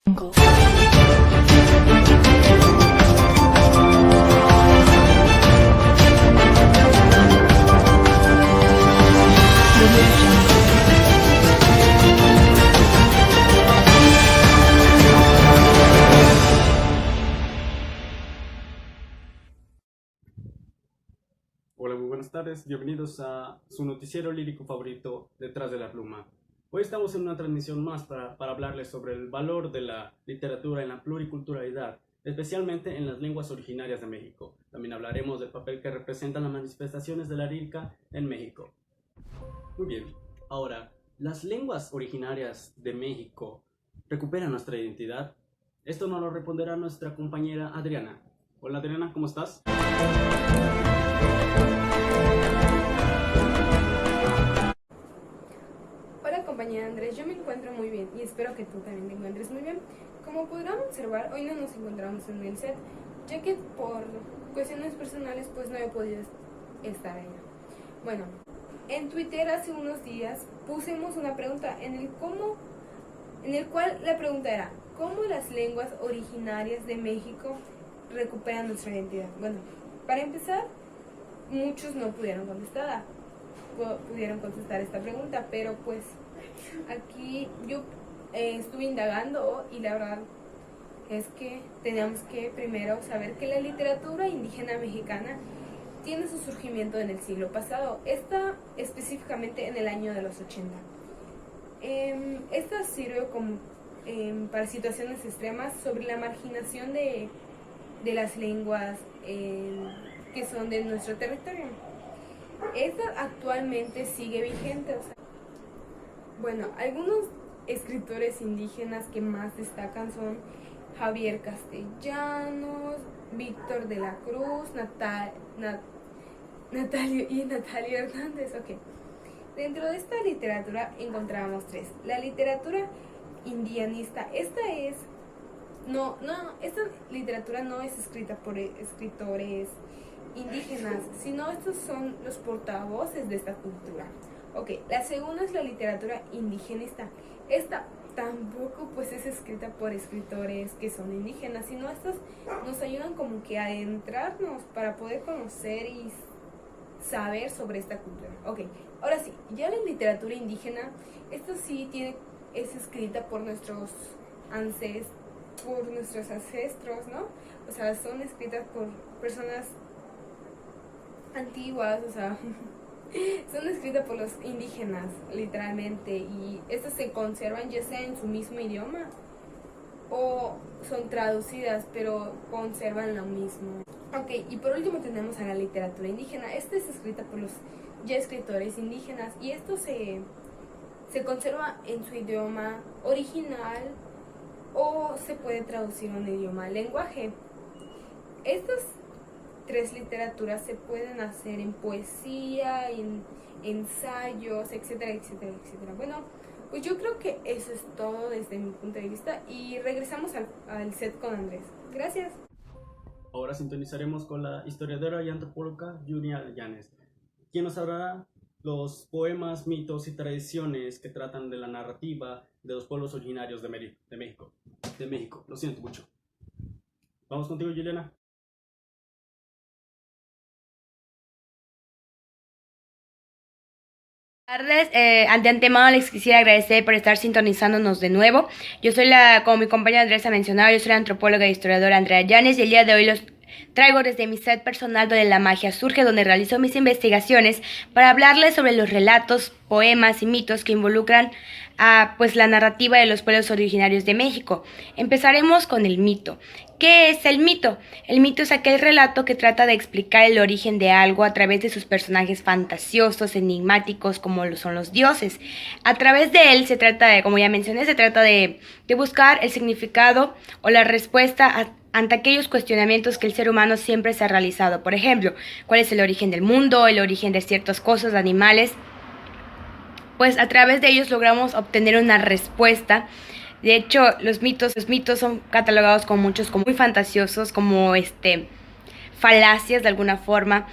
Hola, muy buenas tardes, bienvenidos a su noticiero lírico favorito, Detrás de la Pluma. Hoy estamos en una transmisión más para hablarles sobre el valor de la literatura en la pluriculturalidad, especialmente en las lenguas originarias de México. También hablaremos del papel que representan las manifestaciones de la lírica en México. Muy bien, ahora, ¿las lenguas originarias de México recuperan nuestra identidad? Esto nos lo responderá nuestra compañera Adriana. Hola Adriana, ¿cómo estás? Hola compañera Andrés, yo me encuentro muy bien y espero que tú también te encuentres muy bien. Como podrán observar, hoy no nos encontramos en el set, ya que por cuestiones personales pues no he podido estar allá. Bueno, en Twitter hace unos días pusimos una pregunta en el cual la pregunta era ¿cómo las lenguas originarias de México recuperan nuestra identidad? Bueno, para empezar, muchos no pudieron contestar esta pregunta, pero pues aquí yo estuve indagando y la verdad es que teníamos que primero saber que la literatura indígena mexicana tiene su surgimiento en el siglo pasado, esta específicamente en el año de los 80. Esta sirve como para situaciones extremas sobre la marginación de las lenguas que son de nuestro territorio. Esta actualmente sigue vigente. Bueno, algunos escritores indígenas que más destacan son Javier Castellanos, Víctor de la Cruz, Natalia Hernández. Okay. Dentro de esta literatura encontramos tres. La literatura indianista. Esta literatura no es escrita por escritores indígenas, sino estos son los portavoces de esta cultura. Ok, la segunda es la literatura indigenista. Esta tampoco pues es escrita por escritores que son indígenas, sino estos nos ayudan como que a adentrarnos para poder conocer y saber sobre esta cultura. Ok, ahora sí, ya la literatura indígena, esto sí es escrita por nuestros ancestros, ¿no? O sea, son escritas por personas antiguas, o sea, son escritas por los indígenas, literalmente, y estas se conservan ya sea en su mismo idioma o son traducidas, pero conservan lo mismo. Ok, y por último tenemos a la literatura indígena. Esta es escrita por los ya escritores indígenas y esto se conserva en su idioma original o se puede traducir a un idioma lenguaje. Estas tres literaturas se pueden hacer en poesía, en ensayos, etcétera, etcétera, etcétera. Bueno, pues yo creo que eso es todo desde mi punto de vista y regresamos al set con Andrés. Gracias. Ahora sintonizaremos con la historiadora y antropóloga Julia Llanes, quien nos hablará los poemas, mitos y tradiciones que tratan de la narrativa de los pueblos originarios de México. Lo siento mucho. Vamos contigo, Juliana. Buenas tardes, de antemano les quisiera agradecer por estar sintonizándonos de nuevo. Como mi compañera Andrés ha mencionado, yo soy la antropóloga e historiadora Andrea Llanes y el día de hoy los traigo desde mi set personal donde la magia surge, donde realizo mis investigaciones para hablarles sobre los relatos, poemas y mitos que involucran a la narrativa de los pueblos originarios de México. Empezaremos con el mito. ¿Qué es el mito? El mito es aquel relato que trata de explicar el origen de algo a través de sus personajes fantasiosos, enigmáticos, como lo son los dioses. A través de él se trata de, como ya mencioné, se trata de buscar el significado o la respuesta ante aquellos cuestionamientos que el ser humano siempre se ha realizado. Por ejemplo, ¿cuál es el origen del mundo, el origen de ciertas cosas, animales? Pues a través de ellos logramos obtener una respuesta. De hecho, los mitos son catalogados como muchos como muy fantasiosos, como falacias de alguna forma,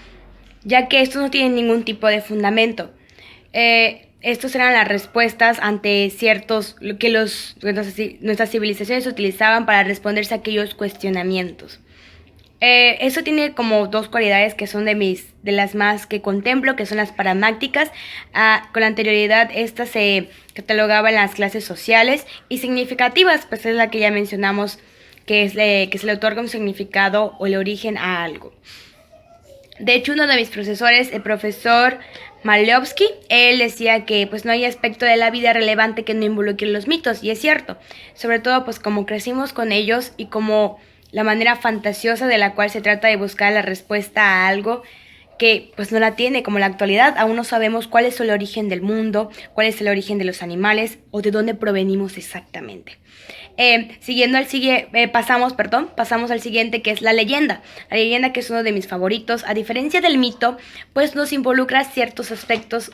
ya que estos no tienen ningún tipo de fundamento. estos eran las respuestas ante ciertos, que nuestras civilizaciones utilizaban para responderse a aquellos cuestionamientos. Eso tiene como dos cualidades que son de las más que contemplo, que son las paramácticas. Con anterioridad, esta se catalogaba en las clases sociales y significativas, pues es la que ya mencionamos, que se le otorga un significado o el origen a algo. De hecho, uno de mis profesores, el profesor Malevsky, él decía que pues no hay aspecto de la vida relevante que no involucre los mitos, y es cierto, sobre todo pues como crecimos con ellos y como la manera fantasiosa de la cual se trata de buscar la respuesta a algo que pues no la tiene, como la actualidad. Aún no sabemos cuál es el origen del mundo, cuál es el origen de los animales o de dónde provenimos exactamente. Pasamos al siguiente, que es la leyenda. La leyenda, que es uno de mis favoritos, a diferencia del mito, pues nos involucra ciertos aspectos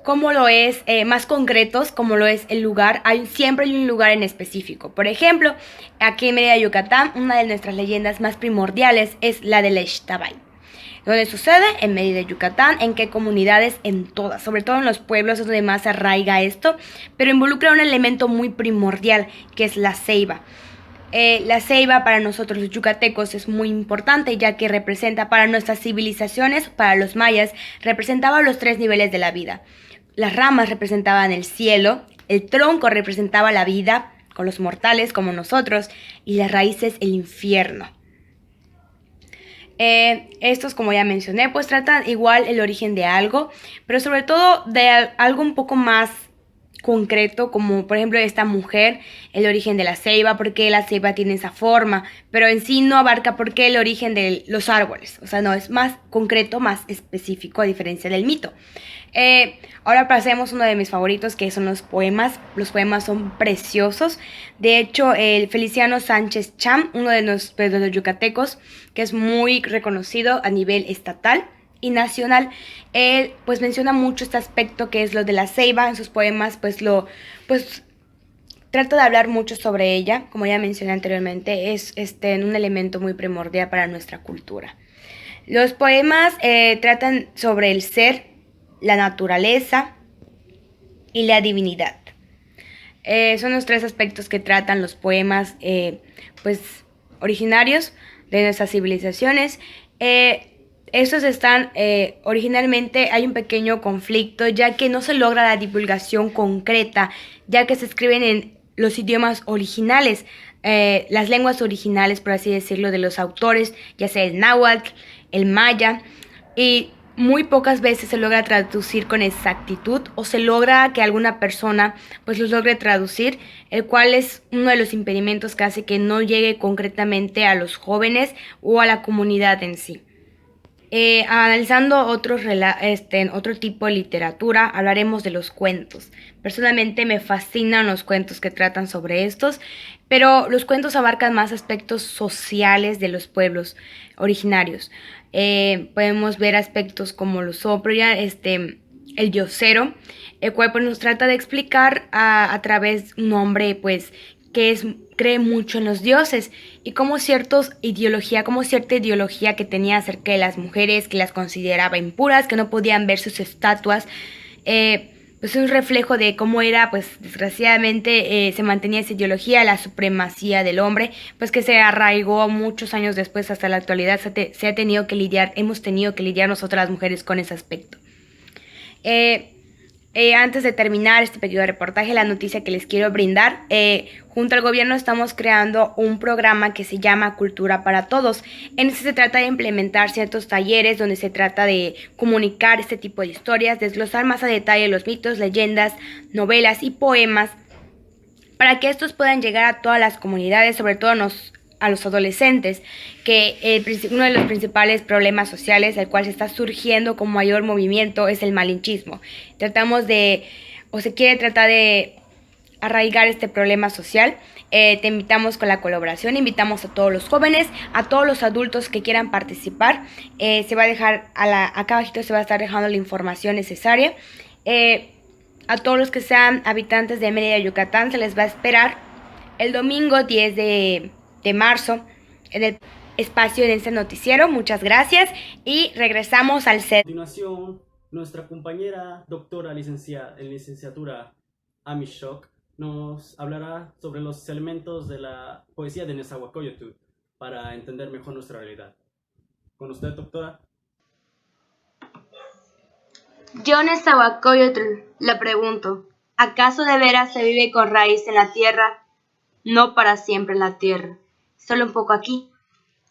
como lo es, más concretos, como lo es el lugar. Siempre hay un lugar en específico. Por ejemplo, aquí en Mérida, Yucatán, una de nuestras leyendas más primordiales es la de la Ixtabay. ¿Dónde sucede? En Mérida, Yucatán. ¿En qué comunidades? En todas, sobre todo en los pueblos es donde más se arraiga esto, pero involucra un elemento muy primordial, que es la ceiba. La ceiba para nosotros los yucatecos es muy importante, ya que representa para nuestras civilizaciones, para los mayas, representaba los 3 niveles de la vida. Las ramas representaban el cielo, el tronco representaba la vida, con los mortales como nosotros, y las raíces el infierno. Estos, como ya mencioné, pues tratan igual el origen de algo, pero sobre todo de algo un poco más concreto, como por ejemplo esta mujer, el origen de la ceiba, por qué la ceiba tiene esa forma, pero en sí no abarca por qué el origen de los árboles, o sea, no, es más concreto, más específico, a diferencia del mito. Ahora pasemos a uno de mis favoritos, que son los poemas. Los poemas son preciosos. De hecho, el Feliciano Sánchez Cham, uno de los yucatecos, que es muy reconocido a nivel estatal y nacional, él pues menciona mucho este aspecto que es lo de la ceiba. En sus poemas pues trata de hablar mucho sobre ella. Como ya mencioné anteriormente, es un elemento muy primordial para nuestra cultura. Los poemas tratan sobre el ser, la naturaleza y la divinidad. Son los 3 aspectos que tratan los poemas pues originarios de nuestras civilizaciones. Estos están, originalmente hay un pequeño conflicto, ya que no se logra la divulgación concreta, ya que se escriben en los idiomas originales, las lenguas originales, por así decirlo, de los autores, ya sea el náhuatl, el maya, y muy pocas veces se logra traducir con exactitud, o se logra que alguna persona pues los logre traducir, el cual es uno de los impedimentos que hace que no llegue concretamente a los jóvenes o a la comunidad en sí. Analizando otro tipo de literatura, hablaremos de los cuentos. Personalmente me fascinan los cuentos que tratan sobre estos, pero los cuentos abarcan más aspectos sociales de los pueblos originarios. Podemos ver aspectos como los Soproya, el diosero, el cual pues nos trata de explicar a través de un hombre pues que cree mucho en los dioses, y como cierta ideología que tenía acerca de las mujeres, que las consideraba impuras, que no podían ver sus estatuas. Pues es un reflejo de cómo era, pues desgraciadamente se mantenía esa ideología, la supremacía del hombre, pues que se arraigó muchos años después hasta la actualidad. Hemos tenido que lidiar nosotras las mujeres con ese aspecto. Antes de terminar este pequeño reportaje, la noticia que les quiero brindar, junto al gobierno estamos creando un programa que se llama Cultura para Todos. En este se trata de implementar ciertos talleres donde se trata de comunicar este tipo de historias, desglosar más a detalle los mitos, leyendas, novelas y poemas, para que estos puedan llegar a todas las comunidades, sobre todo a los adolescentes, que uno de los principales problemas sociales, el cual se está surgiendo con mayor movimiento, es el malinchismo. Se quiere tratar de arraigar este problema social. Te invitamos con la colaboración, invitamos a todos los jóvenes, a todos los adultos que quieran participar. Se va a dejar, acá abajito se va a estar dejando la información necesaria. A todos los que sean habitantes de Mérida, Yucatán, se les va a esperar el domingo 10 de marzo en el espacio de este noticiero. Muchas gracias y regresamos al set. A continuación nuestra compañera doctora en licenciatura Ami Shock nos hablará sobre los elementos de la poesía de Nezahualcóyotl para entender mejor nuestra realidad. Con usted, doctora. Yo, Nezahualcóyotl, le pregunto, ¿acaso de veras se vive con raíz en la tierra? No para siempre en la tierra, solo un poco aquí.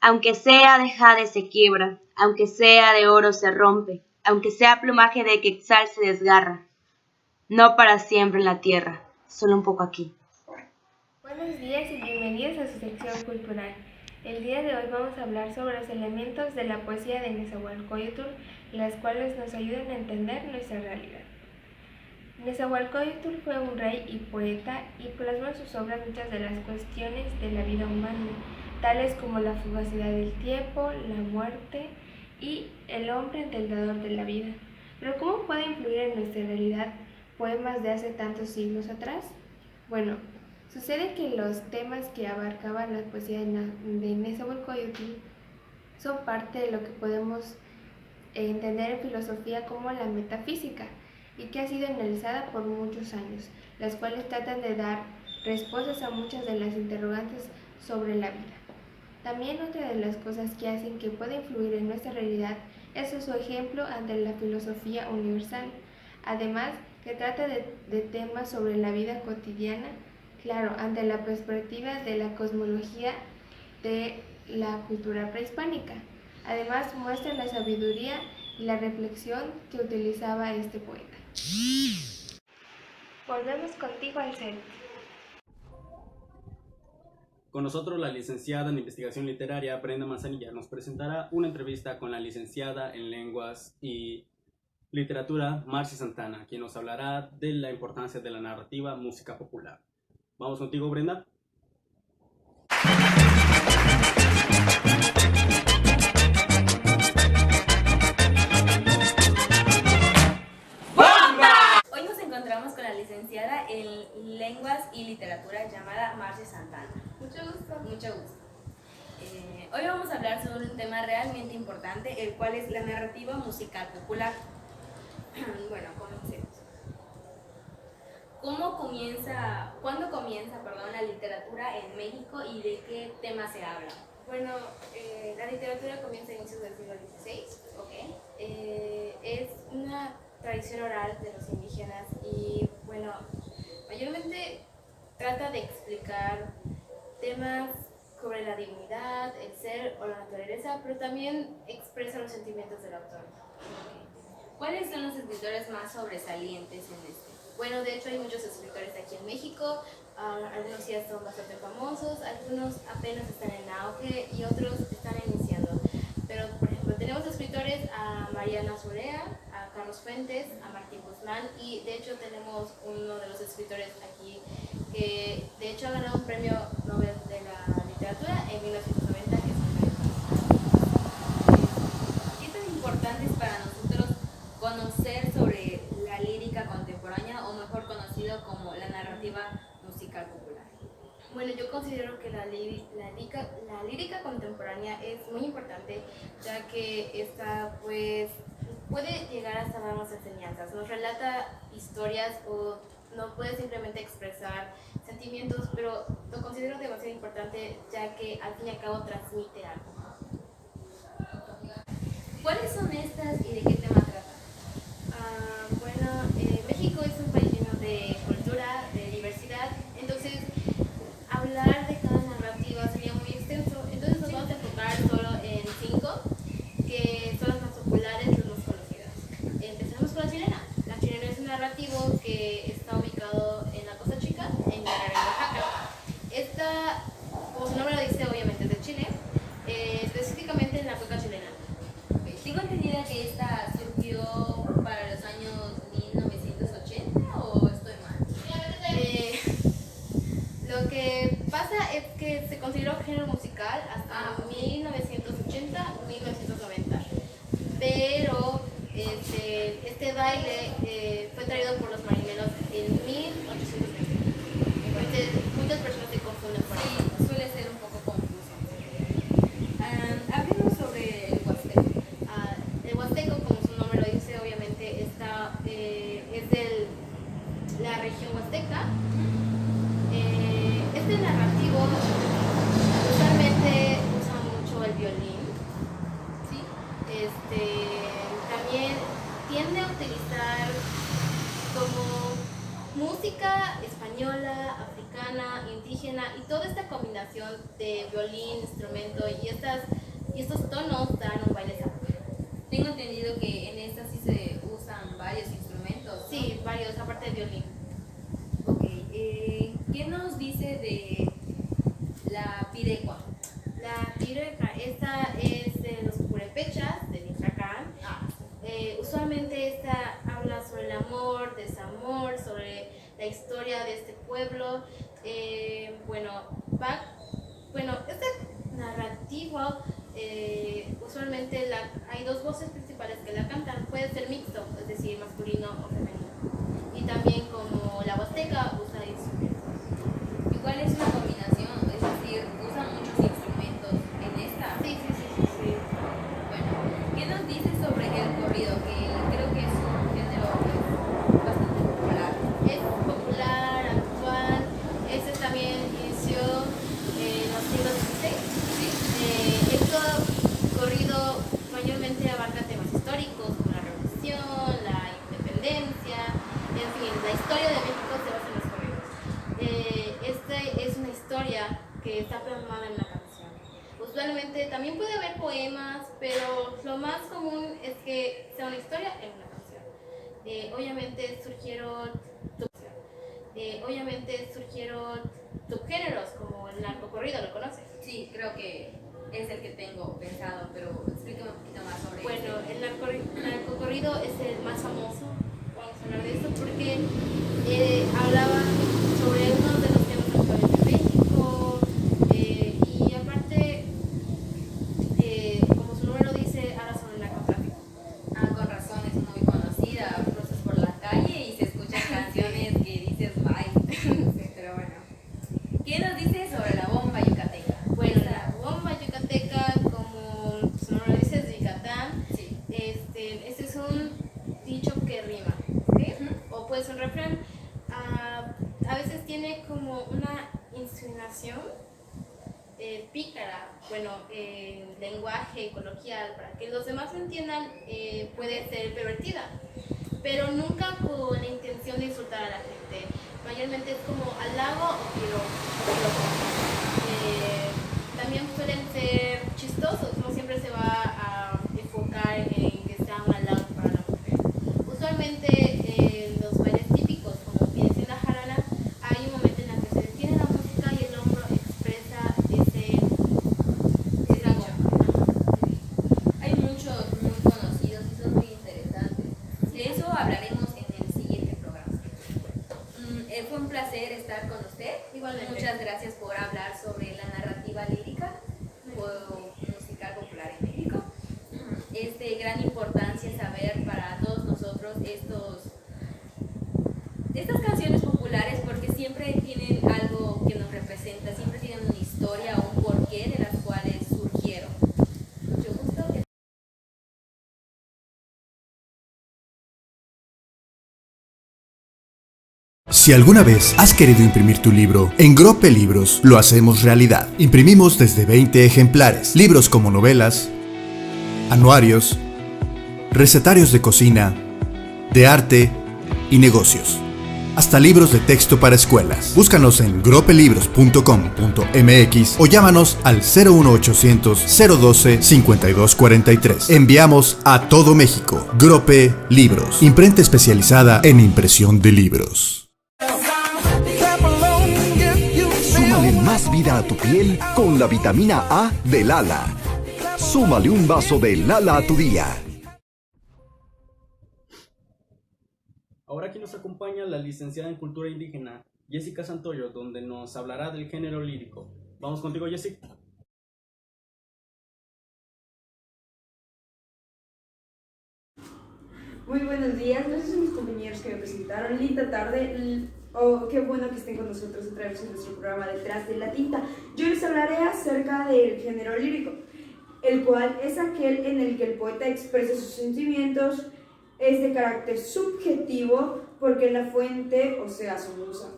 Aunque sea de jade se quiebra, aunque sea de oro se rompe, aunque sea plumaje de quetzal se desgarra. No para siempre en la tierra, solo un poco aquí. Buenos días y bienvenidos a su sección cultural. El día de hoy vamos a hablar sobre los elementos de la poesía de Nezahualcóyotl, las cuales nos ayudan a entender nuestra realidad. Nezahualcóyotl fue un rey y poeta y plasmó en sus obras muchas de las cuestiones de la vida humana, tales como la fugacidad del tiempo, la muerte y el hombre ante el dador de la vida. Pero ¿cómo puede influir en nuestra realidad poemas de hace tantos siglos atrás? Bueno, sucede que los temas que abarcaban la poesía de Nezahualcóyotl son parte de lo que podemos entender en filosofía como la metafísica y que ha sido analizada por muchos años, las cuales tratan de dar respuestas a muchas de las interrogantes sobre la vida. También otra de las cosas que hacen que pueda influir en nuestra realidad es su ejemplo ante la filosofía universal, además que trata de temas sobre la vida cotidiana, claro, ante la perspectiva de la cosmología de la cultura prehispánica. Además muestra la sabiduría y la reflexión que utilizaba este poeta. Volvemos contigo al set. Con nosotros la licenciada en Investigación Literaria, Brenda Manzanilla, nos presentará una entrevista con la licenciada en Lenguas y Literatura, Marcy Santana, quien nos hablará de la importancia de la narrativa música popular. ¿Vamos contigo, Brenda? Hoy nos encontramos con la licenciada en Lenguas y Literatura llamada Marcy Santana. Mucho gusto. Mucho gusto. Hoy vamos a hablar sobre un tema realmente importante, el cual es la narrativa musical popular. Bueno, comencemos. ¿Cuándo comienza la literatura en México y de qué tema se habla? Bueno, la literatura comienza a inicios del siglo XVI. Okay. Es una tradición oral de los indígenas y, bueno, mayormente trata de explicar temas sobre la dignidad, el ser o la naturaleza, pero también expresa los sentimientos del autor. ¿Cuáles son los escritores más sobresalientes en este? Bueno, de hecho hay muchos escritores aquí en México, algunos ya son bastante famosos, algunos apenas están en auge y otros están iniciando. Pero, por ejemplo, tenemos escritores a Mariana Zorea, a Carlos Fuentes, a Martín Guzmán y de hecho tenemos uno de los escritores aquí que de hecho ha ganado un premio Nobel de la literatura en 1990, que es ¿Qué tan importante es para nosotros conocer sobre la lírica contemporánea o mejor conocido como la narrativa musical popular? Bueno, yo considero que la lírica contemporánea es muy importante, ya que esta pues puede llegar hasta darnos enseñanzas, nos relata historias o no puede simplemente expresar sentimientos, pero lo considero demasiado importante, ya que al fin y al cabo transmite algo. ¿Cuáles son estas y de qué tema tratan? México es un país lleno de cultura, de diversidad, entonces hablar de cada narrativa sería muy extenso, entonces nos vamos a enfocar solo en 5, que son las más populares, las más conocidas. Empezamos con la chilena. La chilena es un narrativo que está ubicado en la Costa Chica, en Guerrero, Oaxaca. Esta, como su nombre lo dice, obviamente es de Chile, específicamente en la cuenca chilena. Tengo entendido que esta surgió para los años 1980 o estoy mal. Lo que pasa es que se consideró género musical hasta 1980-1990, pero este baile fue traído por los marineros en 1820. Entonces muchas personas se confunden por ahí. Sí, suele ser un poco confuso. Hablemos sobre el huasteco. El huasteco, como su nombre lo dice, obviamente toda esta combinación de violín, instrumento y estos tonos dan un baile sacro. Tengo entendido que en esta sí se usan varios instrumentos, ¿no? Sí, varios, aparte de violín. Ok, ¿qué nos dice de la pirecua? La pireca, esta es de los purépechas de Michoacán. Usualmente esta habla sobre el amor, desamor, sobre la historia de este pueblo. Este narrativo, usualmente hay dos voces principales que la cantan. Puede ser mixto, es decir, masculino o femenino. Y también como la huasteca usa instrumentos. Igual es una combinación, es decir, usan muchos instrumentos en esta. Sí. Bueno, ¿qué nos dices sobre el corrido? Que creo que es un género bastante popular. Es popular, actual. Este también inició en los siglos XVI. ¿Sí? Esto corrido mayormente abarca temas históricos como la revolución, la independencia, en fin, la historia de México se basa en los corridos. Esta es una historia que está plasmada en una canción. Usualmente también puede haber poemas, pero lo más común es que sea una historia en una canción. Obviamente surgieron subgéneros como el narcocorrido, ¿lo conoces? Sí, creo que es el que tengo pensado, pero explícame un poquito más sobre Bueno, el narcocorrido es el más famoso. Vamos a hablar de esto porque hablaba sobre uno de los temas actuales de México y aparte, como su nombre lo dice, habla sobre el narcotráfico. Con razón, es muy conocida. Cruzas por la calle y se escuchan canciones que dices, bye. Pero bueno. ¿Qué nos dices sobre la bomba yucateca? Bueno, la bomba yucateca, como su nombre lo dice, es de Yucatán. Sí. Este es un dicho que rima, ¿sí? O puede ser un refrán. A veces tiene como una insinuación pícara, en lenguaje coloquial, para que los demás lo entiendan, puede ser pervertida, pero nunca con la intención de insultar a la gente. Mayormente es como halago o piropo. También suelen ser chistosos, no siempre se va a enfocar en que sea un halago para la mujer. Usualmente en los bailes típicos, como viene siendo la jarana, hay un momento en el que se detiene la música y el hombro expresa ese dicho. Hay muchos muy conocidos y son muy interesantes. De eso hablaremos en el siguiente programa. Fue un placer estar con usted. Igualmente. Muchas gracias por hablar sobre la narrativa lírica o musical popular en México. Es de gran importancia saber para todos nosotros estas canciones populares porque siempre tienen algo que nos representa, siempre tienen una historia o un porqué de las cuales surgieron. Mucho gusto. Si alguna vez has querido imprimir tu libro, en Grope Libros lo hacemos realidad. Imprimimos desde 20 ejemplares, libros como novelas, anuarios, recetarios de cocina, de arte y negocios, hasta libros de texto para escuelas. Búscanos en gropelibros.com.mx o llámanos al 01800 012 5243. Enviamos a todo México. Grope Libros, imprenta especializada en impresión de libros. Súmale más vida a tu piel con la vitamina A de Lala. Súmale un vaso de Lala a tu día. Ahora aquí nos acompaña la licenciada en Cultura Indígena, Jessica Santoyo, donde nos hablará del género lírico. Vamos contigo, Jessica. Muy buenos días, gracias a mis compañeros que me presentaron. Linda tarde, qué bueno que estén con nosotros otra vez en nuestro programa Detrás de la Tinta. Yo les hablaré acerca del género lírico, el cual es aquel en el que el poeta expresa sus sentimientos, es de carácter subjetivo porque la fuente, o sea, su musa,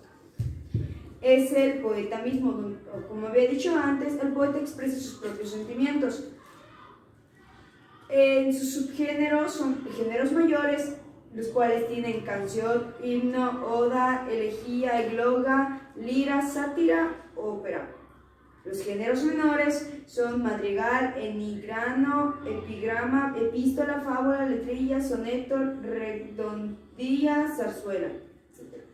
es el poeta mismo. Como había dicho antes, el poeta expresa sus propios sentimientos. En sus subgéneros son géneros mayores, los cuales tienen canción, himno, oda, elegía, egloga, lira, sátira ópera. Los géneros menores son madrigal, enigrano, epigrama, epístola, fábula, letrilla, soneto, redondilla, zarzuela, etc.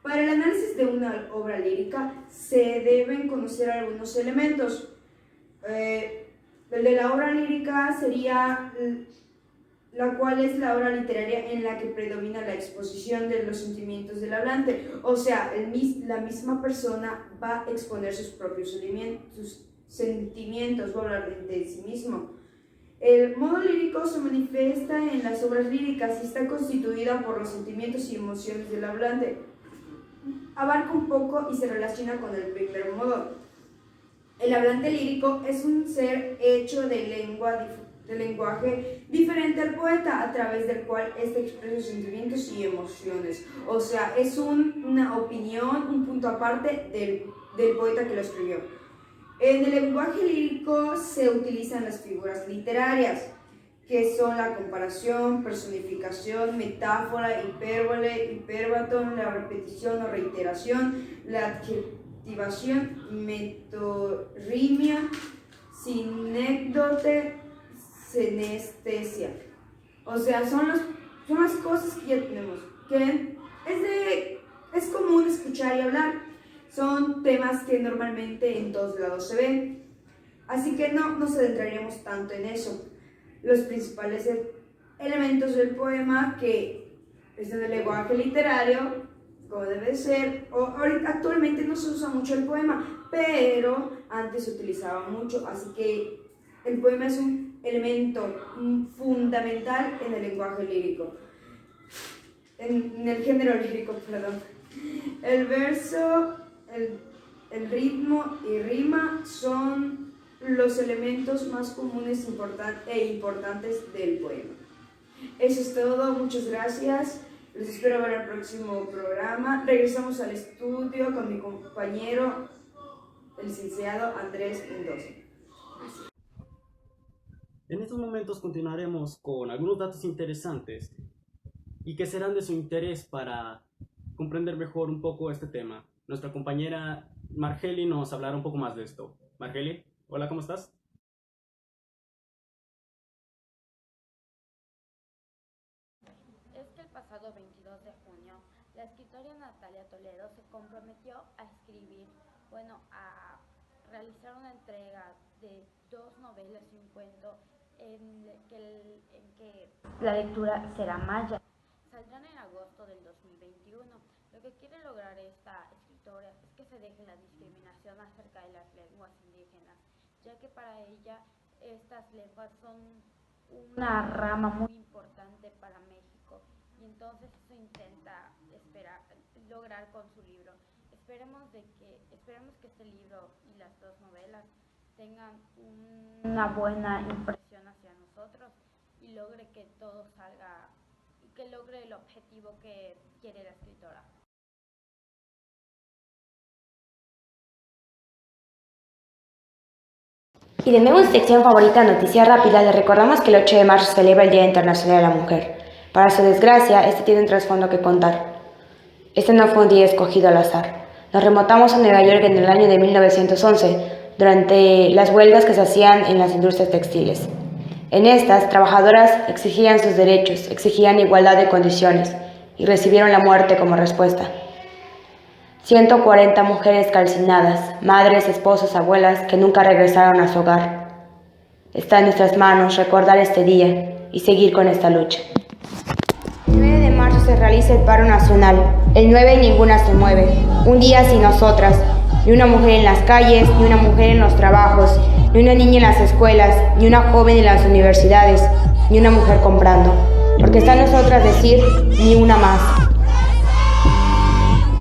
Para el análisis de una obra lírica se deben conocer algunos elementos. El de la obra lírica sería la cual es la obra literaria en la que predomina la exposición de los sentimientos del hablante. O sea, la misma persona va a exponer sus propios sentimientos, va a hablar de sí mismo. El modo lírico se manifiesta en las obras líricas y está constituida por los sentimientos y emociones del hablante. Abarca un poco y se relaciona con el primer modo. El hablante lírico es un ser hecho de lenguaje diferente al poeta, a través del cual éste expresa sus sentimientos y emociones. O sea, es una opinión, un punto aparte del poeta que lo escribió. En el lenguaje lírico se utilizan las figuras literarias, que son la comparación, personificación, metáfora, hipérbole, hipérbaton, la repetición o reiteración, la adjetivación, metonimia, sinécdote, senestesia. O sea, son las cosas que ya tenemos, que es común escuchar y hablar. Son temas que normalmente en todos lados se ven. Así que no nos adentraríamos tanto en eso. Los principales elementos del poema, que es en el lenguaje literario, como debe ser. Actualmente no se usa mucho el poema, pero antes se utilizaba mucho, así que el poema es un elemento fundamental en el lenguaje lírico, en el género lírico, perdón. El verso, el ritmo y rima son los elementos más comunes e importantes del poema. Eso es todo, muchas gracias. Les espero ver el próximo programa. Regresamos al estudio con mi compañero, el licenciado Andrés Mendoza. En estos momentos continuaremos con algunos datos interesantes y que serán de su interés para comprender mejor un poco este tema. Nuestra compañera Margeli nos hablará un poco más de esto. Margeli, hola, ¿cómo estás? Es que el pasado 22 de junio, la escritora Natalia Toledo se comprometió a realizar una entrega de 2 novelas y un cuento en que la lectura será maya. Saldrán en agosto del 2021. Lo que quiere lograr esta escritora es que se deje la discriminación acerca de las lenguas indígenas, ya que para ella estas lenguas son una rama muy importante para México, y entonces eso intenta lograr con su libro. Esperemos que este libro y las 2 novelas tengan una buena impresión hacia nosotros y logre que todo salga, que logre el objetivo que quiere la escritora. Y de nuevo en sección favorita, Noticias Rápidas, les recordamos que el 8 de marzo se celebra el Día Internacional de la Mujer. Para su desgracia, este tiene un trasfondo que contar. Este no fue un día escogido al azar. Nos remontamos a Nueva York en el año de 1911, durante las huelgas que se hacían en las industrias textiles. En estas, trabajadoras exigían sus derechos, exigían igualdad de condiciones y recibieron la muerte como respuesta. 140 mujeres calcinadas, madres, esposas, abuelas que nunca regresaron a su hogar. Está en nuestras manos recordar este día y seguir con esta lucha. El 9 de marzo se realiza el paro nacional. El 9 y ninguna se mueve. Un día sin nosotras. Ni una mujer en las calles, ni una mujer en los trabajos, ni una niña en las escuelas, ni una joven en las universidades, ni una mujer comprando. Porque está en nosotras decir, ni una más.